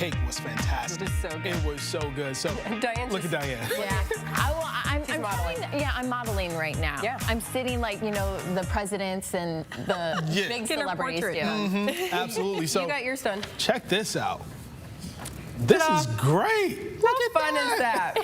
cake was fantastic. It was so good. It was so good. So look at Diane. Yeah. I'm modeling right now. Yeah. I'm sitting like, you know, the presidents and the big celebrities do. Absolutely. So You got yours done. check this out. This is great. How fun is that?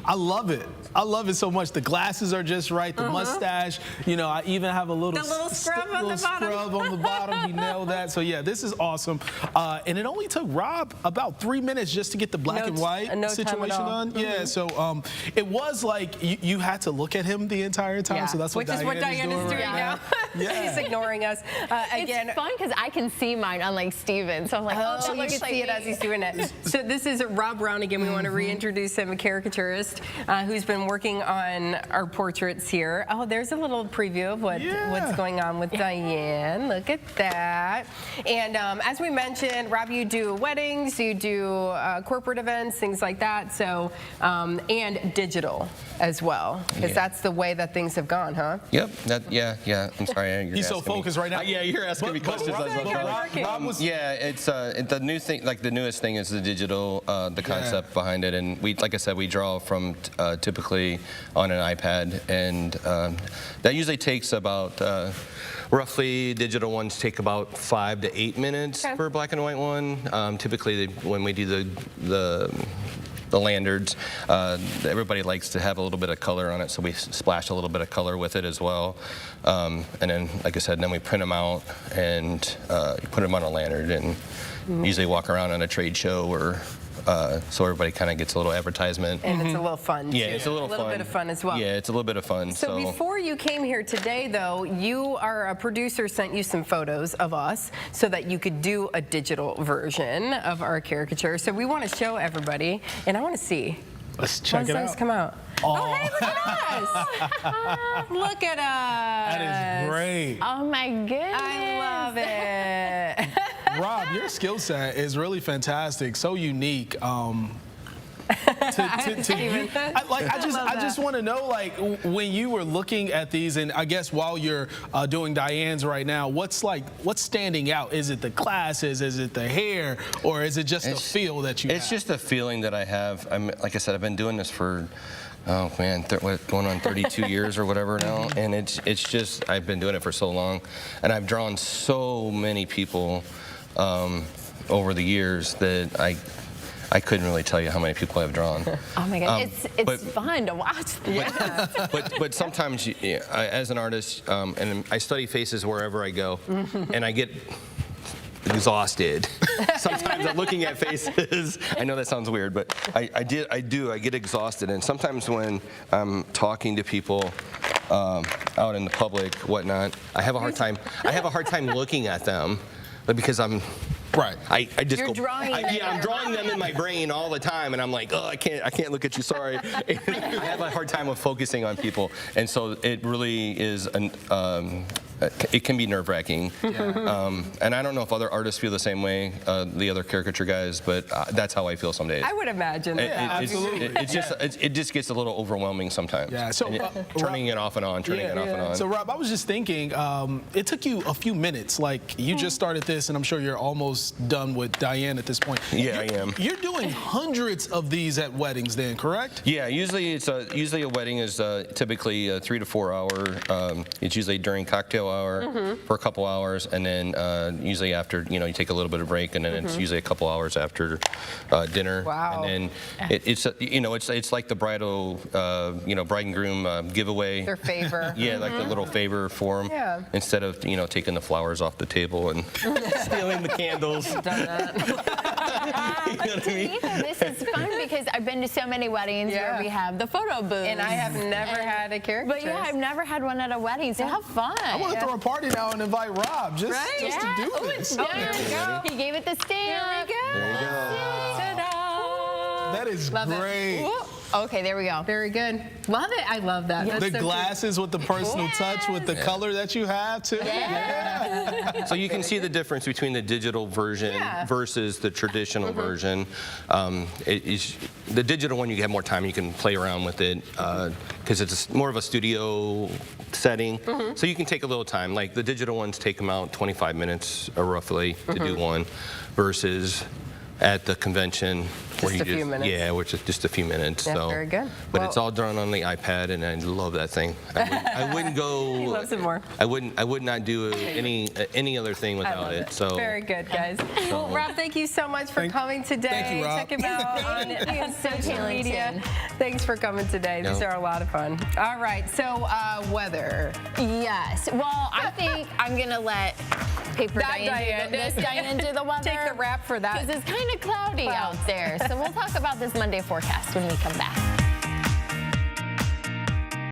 I love it. I love it so much. The glasses are just right. The mustache. You know, I even have a little scrub on the bottom. Scrub on the bottom. He nailed that. So yeah, this is awesome. And it only took Rob about 3 minutes just to get the black and white situation done. Yeah. So it was like you had to look at him the entire time. Yeah. So that's what Which is what Diane is doing right now. Yeah. He's ignoring us. Again, It's fun because I can see mine, unlike Steven. So I'm like, so you looks can like see it me. as he's doing it. So this is Rob Brown again. We want to reintroduce him, a caricaturist who's been working on our portraits here. Oh, there's a little preview of what's going on with Diane. Look at that. And as we mentioned, Rob, you do weddings, you do corporate events, things like that. So and digital as well, because that's the way that things have gone, huh? Yep. Yeah. I'm sorry. He's so focused right now. Yeah, you're asking me questions. Rob was. Yeah, it's the new thing. Like the newest thing is the digital, the concept behind it, and we, like I said, we draw from typically on an iPad, and that usually takes about roughly. Digital ones take about 5 to 8 minutes for a black and white one. Typically, when we do the lanyards, everybody likes to have a little bit of color on it, so we splash a little bit of color with it as well. And then, like I said, then we print them out and put them on a lanyard, and usually walk around on a trade show or so everybody kind of gets a little advertisement. And it's a little fun, too. Yeah, it's a little bit of fun as well. Yeah, it's a little bit of fun. So before you came here today, though, a producer sent you some photos of us so that you could do a digital version of our caricature. So we want to show everybody, and I want to see. Let's check it out. Those come out. Oh, hey, look at us! Look at us! That is great. Oh my goodness. I love it. Rob, your skill set is really fantastic, so unique. I just want to know, like, when you were looking at these, and I guess while you're doing Diane's right now, what's standing out? Is it the glasses? Is it the hair? Or is it just the feel that you have? It's just a feeling that I have. Like I said, I've been doing this for, oh man, going on 32 years or whatever now, and it's just, I've been doing it for so long, and I've drawn so many people over the years that I couldn't really tell you how many people I've drawn. Oh my God, it's fun to watch. But sometimes, as an artist, and I study faces wherever I go, and I get exhausted. Sometimes I'm looking at faces. I know that sounds weird, but I get exhausted, and sometimes when I'm talking to people out in the public, whatnot, I have a hard time looking at them. Because I'm I just You're drawing I'm drawing them in my brain all the time, and I'm like, oh, I can't look at you. Sorry. I have a hard time with focusing on people, and so it really is it can be nerve-wracking. And I don't know if other artists feel the same way, the other caricature guys, but that's how I feel some days. I would imagine. Absolutely. It just gets a little overwhelming sometimes. Yeah. So turning it off and on, turning it off and on. So Rob, I was just thinking, it took you a few minutes. Like, you just started this, and I'm sure you're almost done with Diane at this point. Yeah, I am. You're doing hundreds of these at weddings, then, correct? Yeah. Usually a wedding is typically a 3 to 4 hour. It's usually during cocktail hour for a couple hours, and then usually after, you take a little bit of break, and then it's usually a couple hours after dinner. Wow. And then it's like the bridal, bride and groom giveaway. Their favor. Yeah, like the little favor for them. Yeah. Instead of taking the flowers off the table and stealing the candles. Done that. You know what I mean? This is fun because I've been to so many weddings where we have the photo booth. And I have never had a caricature. But yeah, I've never had one at a wedding, so have fun. I want to throw a party now and invite Rob just to do this. It's done. He gave it the stamp. There you go. Ta-da! That is great. Okay, there we go. Very good. Love it. I love that. That's The so glasses with the personal touch, with the color that you have too. Yeah. So you can see the difference between the digital version versus the traditional version. The digital one, you have more time, you can play around with it because it's more of a studio setting. So you can take a little time. Like the digital ones take about 25 minutes roughly to do one, versus at the convention. Just a few minutes. Yeah, which is just a few minutes. Yeah, so. very good. But Well, it's all done on the iPad, and I love that thing. I wouldn't go. He loves it more. I would not do any other thing I without love it. So. Very good, guys. Well, Rob, thank you so much for coming today. Thank you, Rob. Check him out on social media. talented. Thanks for coming today. These No. are a lot of fun. All right, so weather. Yes. Well, I think I'm going to let Paper That Diane. Diane do the weather. Take the rap for that. Because it's kind of cloudy out there. So we'll talk about this Monday forecast when we come back.